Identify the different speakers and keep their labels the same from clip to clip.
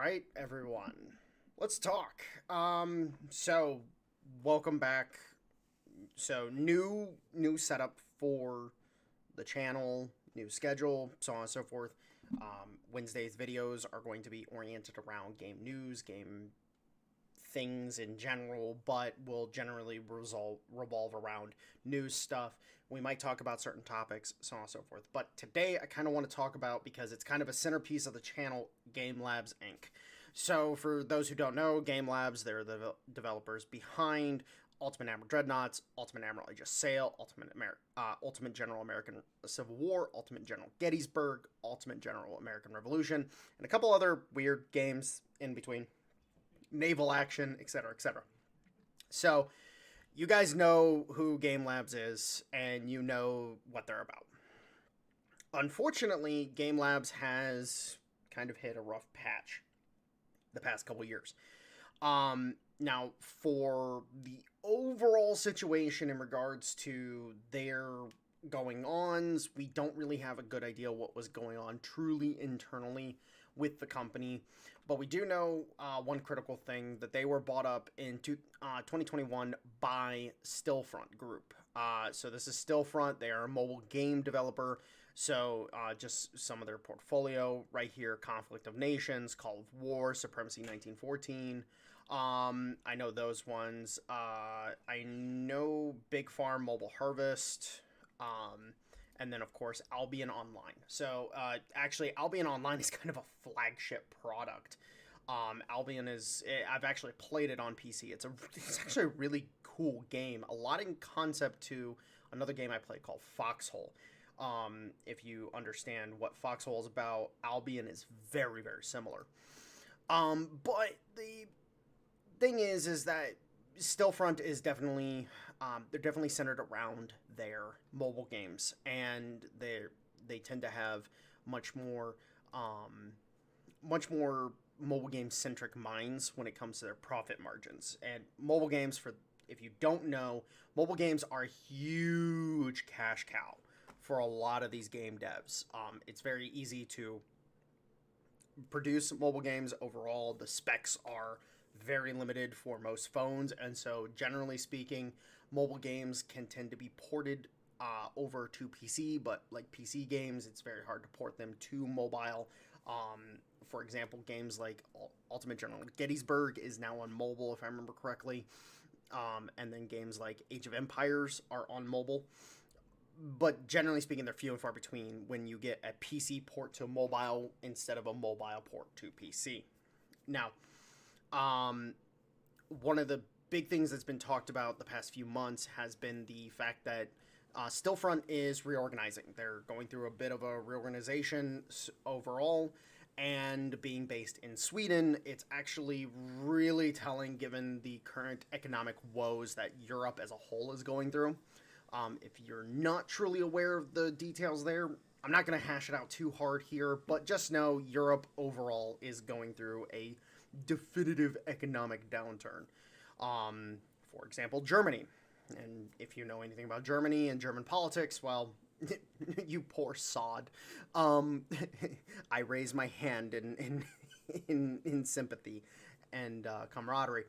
Speaker 1: right, everyone. Let's talk. So welcome back. So new setup for the channel, new schedule, so on and so forth. Wednesday's videos are going to be oriented around game news, game things in general, but will generally revolve around news stuff. We might talk about certain topics, so on and so forth. But today I kind of want to talk about, because it's kind of a centerpiece of the channel, Game Labs Inc. So for those who don't know, Game Labs, they're the developers behind Ultimate Admiral Dreadnoughts, Ultimate Admiral Age of Sail, Ultimate General American Civil War, Ultimate General Gettysburg, Ultimate General American Revolution, and a couple other weird games in between, naval action, etc., etc. So, you guys know who Game Labs is, and you know what they're about. Unfortunately, Game Labs has kind of hit a rough patch the past couple years. Now, for the overall situation in regards to their going ons, we don't really have a good idea what was going on truly internally with the company, but we do know one critical thing, that they were bought up in 2021 by Stillfront Group. So this is Stillfront. They are a mobile game developer. So just some of their portfolio right here: Conflict of Nations, Call of War, Supremacy 1914. I know those ones. I know Big Farm, Mobile Harvest. And then, of course, Albion Online. So, actually, Albion Online is kind of a flagship product. Albion is... I've actually played it on PC. It's actually a really cool game. A lot in concept to another game I played called Foxhole. If you understand what Foxhole is about, Albion is very, very similar. But the thing is that Stillfront is definitely they're definitely centered around their mobile games, and they tend to have much more mobile game centric minds when it comes to their profit margins. And mobile games, for if you don't know, mobile games are a huge cash cow for a lot of these game devs. It's very easy to produce mobile games overall. The specs are very limited for most phones, and so generally speaking, mobile games can tend to be ported over to PC, but like PC games, it's very hard to port them to mobile. For example, games like Ultimate General Gettysburg is now on mobile, if I remember correctly, and then games like Age of Empires are on mobile. But generally speaking, they're few and far between when you get a PC port to mobile instead of a mobile port to PC. Now, one of the big things that's been talked about the past few months has been the fact that Stillfront is reorganizing. They're going through a bit of a reorganization overall, and being based in Sweden, it's actually really telling given the current economic woes that Europe as a whole is going through. If you're not truly aware of the details there, I'm not going to hash it out too hard here, but just know Europe overall is going through a definitive economic downturn. For example, Germany. And if you know anything about Germany and German politics, well, you poor sod. I raise my hand in sympathy and camaraderie.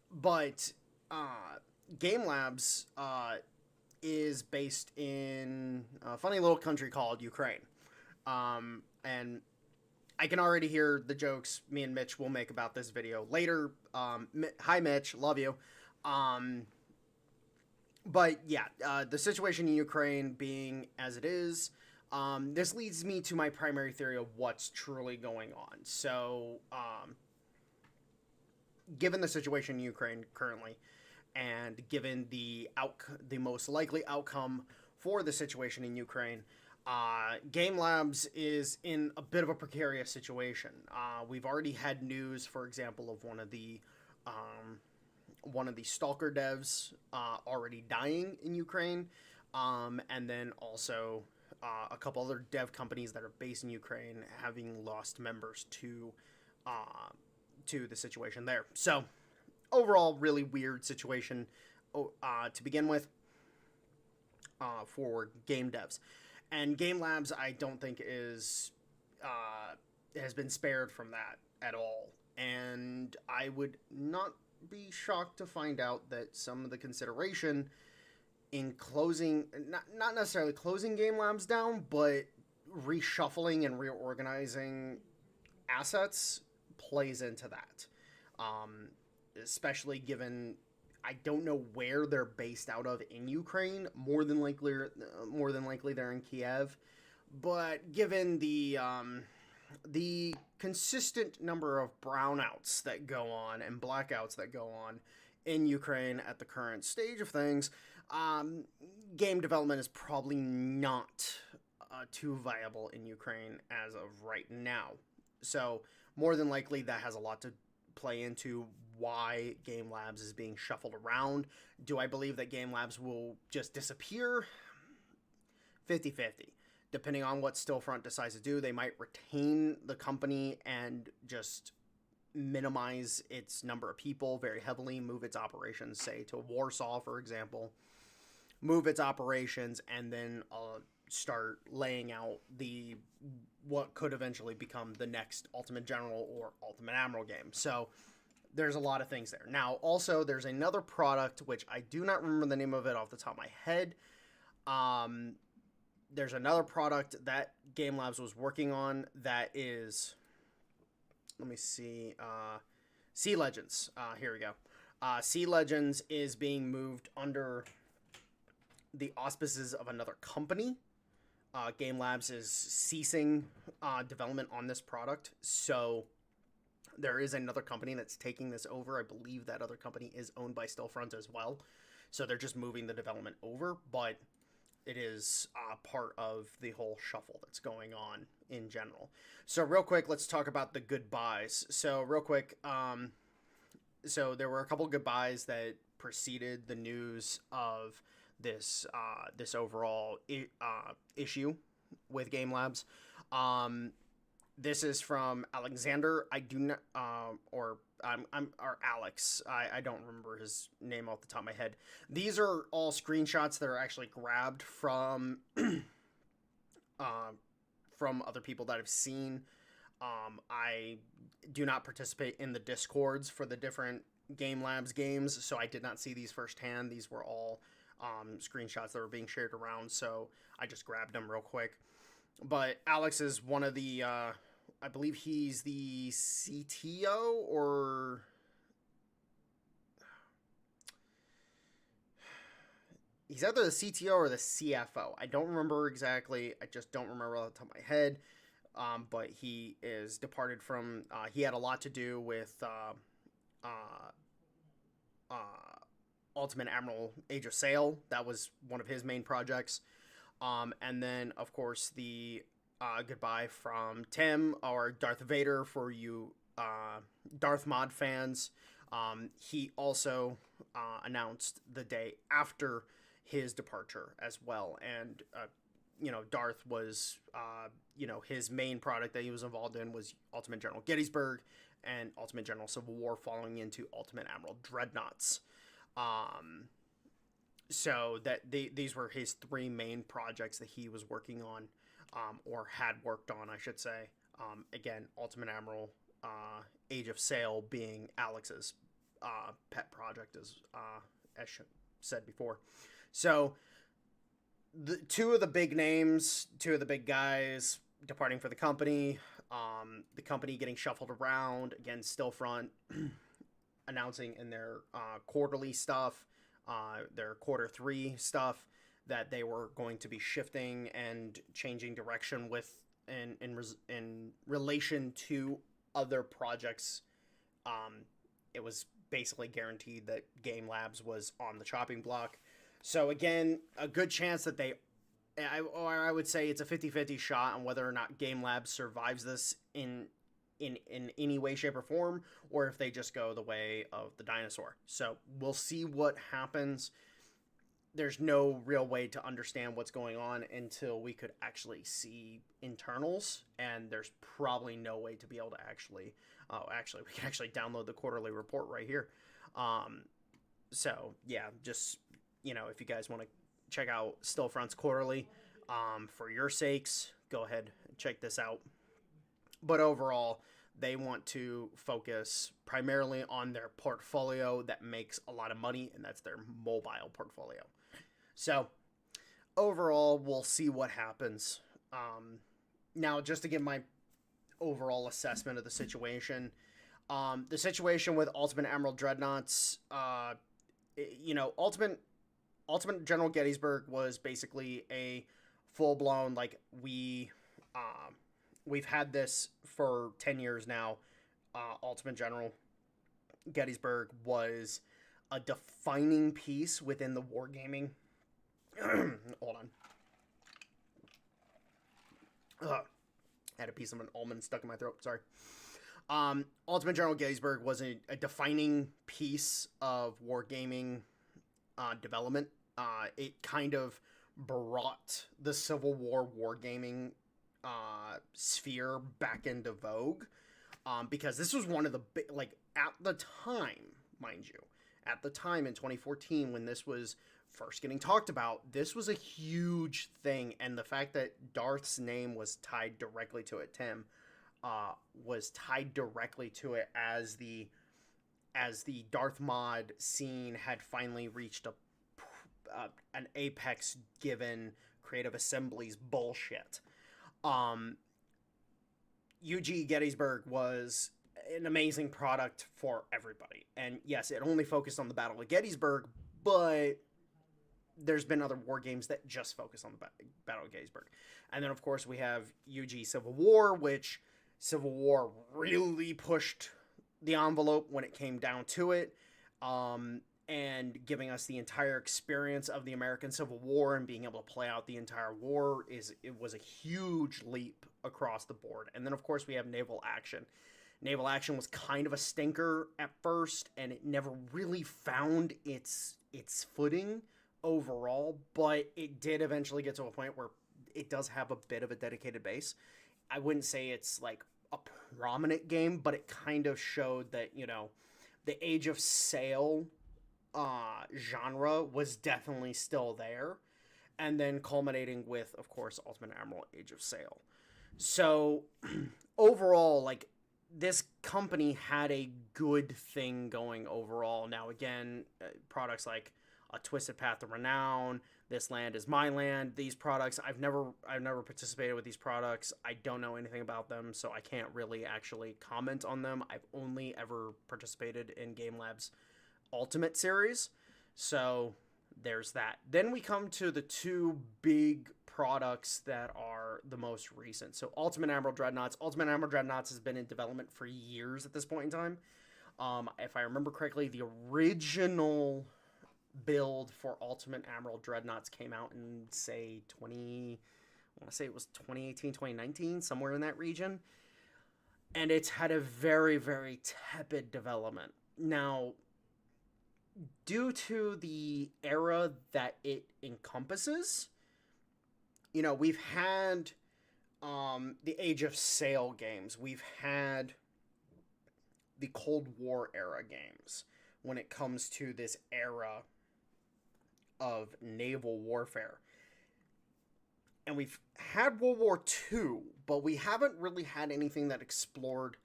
Speaker 1: But Game Labs is based in a funny little country called Ukraine. And I can already hear the jokes me and Mitch will make about this video later. Hi, Mitch. Love you. But yeah, the situation in Ukraine being as it is, this leads me to my primary theory of what's truly going on. So, given the situation in Ukraine currently, and given the most likely outcome for the situation in Ukraine, Game Labs is in a bit of a precarious situation. We've already had news, for example, of one of the Stalker devs already dying in Ukraine, and then also a couple other dev companies that are based in Ukraine having lost members to the situation there. So, overall, really weird situation to begin with for game devs. And Game Labs, I don't think has has been spared from that at all. And I would not be shocked to find out that some of the consideration in closing, not necessarily closing Game Labs down, but reshuffling and reorganizing assets plays into that. Um, Especially given I don't know where they're based out of in Ukraine. More than likely they're in Kiev. But given the consistent number of brownouts that go on and blackouts that go on in Ukraine at the current stage of things, um, game development is probably not too viable in Ukraine as of right now. So, more than likely, that has a lot to play into why Game Labs is being shuffled around. Do I believe that Game Labs will just disappear? 50-50. Depending on what Stillfront decides to do, they might retain the company and just minimize its number of people very heavily, move its operations, say, to Warsaw, for example, move its operations, and then start laying out the what could eventually become the next Ultimate General or Ultimate Admiral game. So there's a lot of things there. Now, also, there's another product, which I do not remember the name of it off the top of my head. There's another product that Game Labs was working on that is, let me see, Sea Legends. Here we go. Sea Legends is being moved under the auspices of another company. Game Labs is ceasing development on this product, so there is another company that's taking this over. I believe that other company is owned by Stillfront as well, so they're just moving the development over, but it is part of the whole shuffle that's going on in general. So real quick, let's talk about the goodbyes. So real quick, so there were a couple goodbyes that preceded the news of this overall issue with Game Labs. This is from Alexander. I do not, or Alex. I don't remember his name off the top of my head. These are all screenshots that are actually grabbed from other people that I've seen. I do not participate in the Discords for the different Game Labs games, so I did not see these firsthand. These were all screenshots that were being shared around, so I just grabbed them real quick. But Alex is one of the, I believe he's the CTO, or he's either the CTO or the CFO. I don't remember exactly. I just don't remember off the top of my head. But he is departed from, he had a lot to do with Ultimate Admiral Age of Sail. That was one of his main projects. And then, of course, the goodbye from Tim, or Darth Vader for you Darth Mod fans. He also announced the day after his departure as well. And, Darth was, his main product that he was involved in was Ultimate General Gettysburg and Ultimate General Civil War, falling into Ultimate Admiral Dreadnoughts. So that these were his three main projects that he was working on, or had worked on, I should say. Again, Ultimate Admiral, Age of Sail being Alex's pet project, as said before. So the two of the big names, two of the big guys departing for the company getting shuffled around. Again, Stillfront announcing in their quarterly stuff, their quarter 3 stuff, that they were going to be shifting and changing direction with in relation to other projects. It was basically guaranteed that Game Labs was on the chopping block. So again, a good chance that I would say it's a 50-50 shot on whether or not Game Labs survives this in any way, shape, or form, or if they just go the way of the dinosaur. So we'll see what happens. There's no real way to understand what's going on until we could actually see internals, and there's probably no way to be able to actually, we can actually download the quarterly report right here. So yeah, just, if you guys want to check out Stillfront's quarterly, for your sakes, go ahead and check this out. But overall, they want to focus primarily on their portfolio that makes a lot of money, and that's their mobile portfolio. So overall, we'll see what happens. Now, just to give my overall assessment of the situation with Ultimate Emerald Dreadnoughts, Ultimate General Gettysburg was basically a full blown, like, we've had this for 10 years now. Ultimate General Gettysburg was a defining piece within the wargaming. Hold on. I had a piece of an almond stuck in my throat. Sorry. Ultimate General Gettysburg was a defining piece of wargaming development. It kind of brought the Civil War wargaming sphere back into vogue, because this was one of the big, like, at the time, mind you, at the time in 2014 when this was first getting talked about, this was a huge thing, and the fact that Darth's name was tied directly to it, Tim, was tied directly to it as the Darth mod scene had finally reached an apex given Creative Assembly's bullshit. UG Gettysburg was an amazing product for everybody. And yes, it only focused on the Battle of Gettysburg, but there's been other war games that just focus on the Battle of Gettysburg. And then, of course, we have UG Civil War, which Civil War really pushed the envelope when it came down to it. And giving us the entire experience of the American Civil War and being able to play out the entire war it was a huge leap across the board. And then, of course, we have Naval Action. Naval Action was kind of a stinker at first, and it never really found its footing overall, but it did eventually get to a point where it does have a bit of a dedicated base. I wouldn't say it's like a prominent game, but it kind of showed that, the Age of Sail genre was definitely still there, and then culminating with, of course, Ultimate Admiral Age of Sail. So overall, like, this company had a good thing going overall. Now, again, products like A Twisted Path to Renown, This Land Is My Land, these products, I've never participated with these products. I don't know anything about them, so I can't really actually comment on them. I've only ever participated in Game Lab's Ultimate series, so there's that. Then we come to the two big products that are the most recent. So Ultimate Admiral Dreadnoughts. Ultimate Admiral Dreadnoughts has been in development for years at this point in time. If I remember correctly, the original build for Ultimate Admiral Dreadnoughts came out in, say, I want to say it was 2018, 2019, somewhere in that region. And it's had a very, very tepid development. Now, due to the era that it encompasses, we've had the Age of Sail games. We've had the Cold War era games when it comes to this era of naval warfare. And we've had World War II, but we haven't really had anything that explored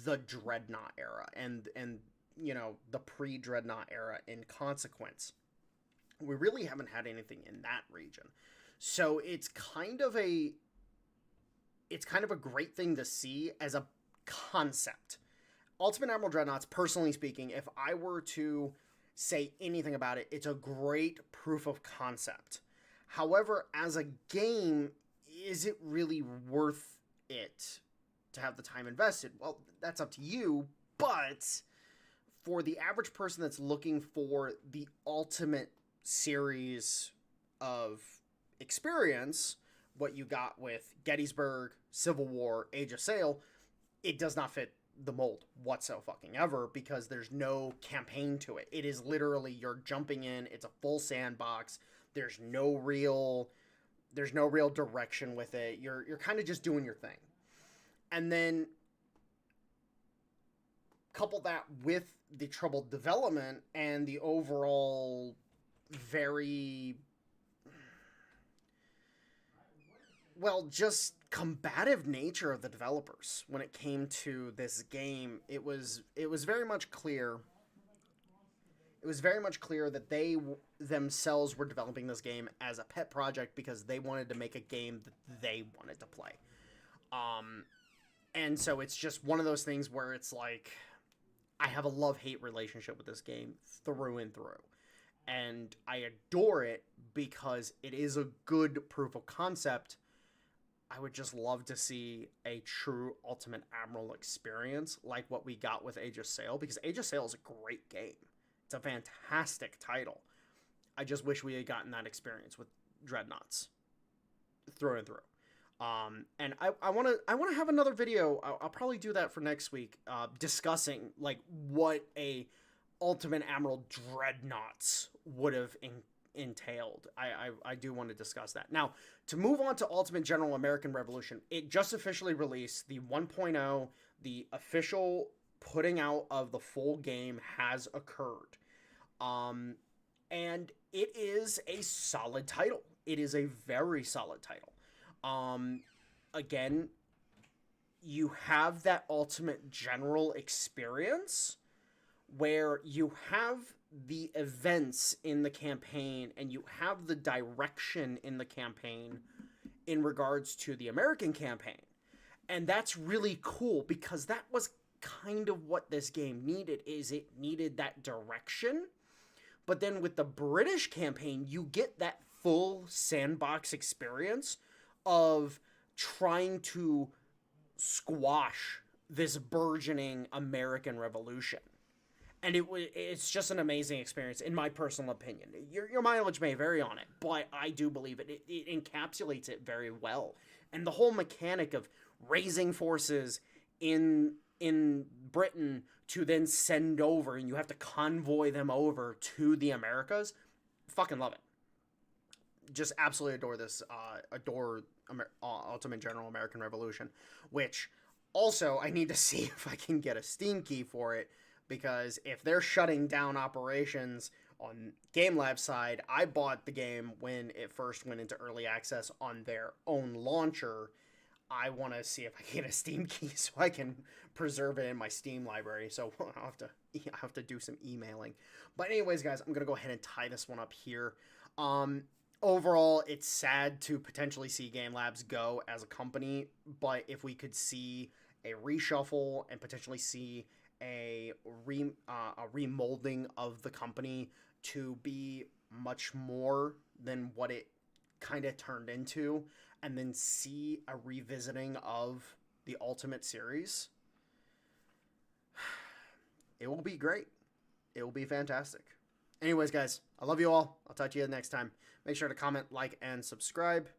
Speaker 1: the Dreadnought era and the pre-Dreadnought era in consequence. We really haven't had anything in that region. So it's kind of a great thing to see as a concept. Ultimate Admiral Dreadnoughts, personally speaking, if I were to say anything about it, it's a great proof of concept. However, as a game, is it really worth it to have the time invested? Well, that's up to you, but for the average person that's looking for the ultimate series of experience, what you got with Gettysburg, Civil War, Age of Sail, it does not fit the mold whatsoever, because there's no campaign to it. It is literally, you're jumping in, it's a full sandbox, there's no real direction with it. You're kind of just doing your thing. And then couple that with the troubled development and the overall very well, just combative nature of the developers when it came to this game. It was very much clear. It was very much clear that they themselves were developing this game as a pet project because they wanted to make a game that they wanted to play. Um, and so it's just one of those things where it's like I have a love-hate relationship with this game through and through. And I adore it because it is a good proof of concept. I would just love to see a true Ultimate Admiral experience like what we got with Age of Sail, because Age of Sail is a great game. It's a fantastic title. I just wish we had gotten that experience with Dreadnoughts through and through. And I want to have another video. I'll probably do that for next week, discussing like what a Ultimate Admiral Dreadnoughts would have entailed. I do want to discuss that. Now, to move on to Ultimate General American Revolution, it just officially released the 1.0. The official putting out of the full game has occurred. And it is a solid title. It is a very solid title. Again, you have that Ultimate General experience where you have the events in the campaign and you have the direction in the campaign in regards to the American campaign. And that's really cool because that was kind of what this game needed. Is it needed that direction, but then with the British campaign you get that full sandbox experience of trying to squash this burgeoning American Revolution. And it's just an amazing experience, in my personal opinion. Your mileage may vary on it, but I do believe it encapsulates it very well. And the whole mechanic of raising forces in Britain to then send over, and you have to convoy them over to the Americas, fucking love it. Just absolutely adore this. Adore Ultimate General American Revolution, which also I need to see if I can get a Steam key for it. Because if they're shutting down operations on GameLab's side, I bought the game when it first went into early access on their own launcher. I want to see if I can get a Steam key so I can preserve it in my Steam library. So I'll have to do some emailing. But anyways, guys, I'm going to go ahead and tie this one up here. Overall, it's sad to potentially see GameLabs go as a company. But if we could see a reshuffle and potentially see a remolding of the company to be much more than what it kind of turned into, and then see a revisiting of the Ultimate series, it will be great. It will be fantastic. Anyways, guys, I love you all. I'll talk to you next time. Make sure to comment, like, and subscribe.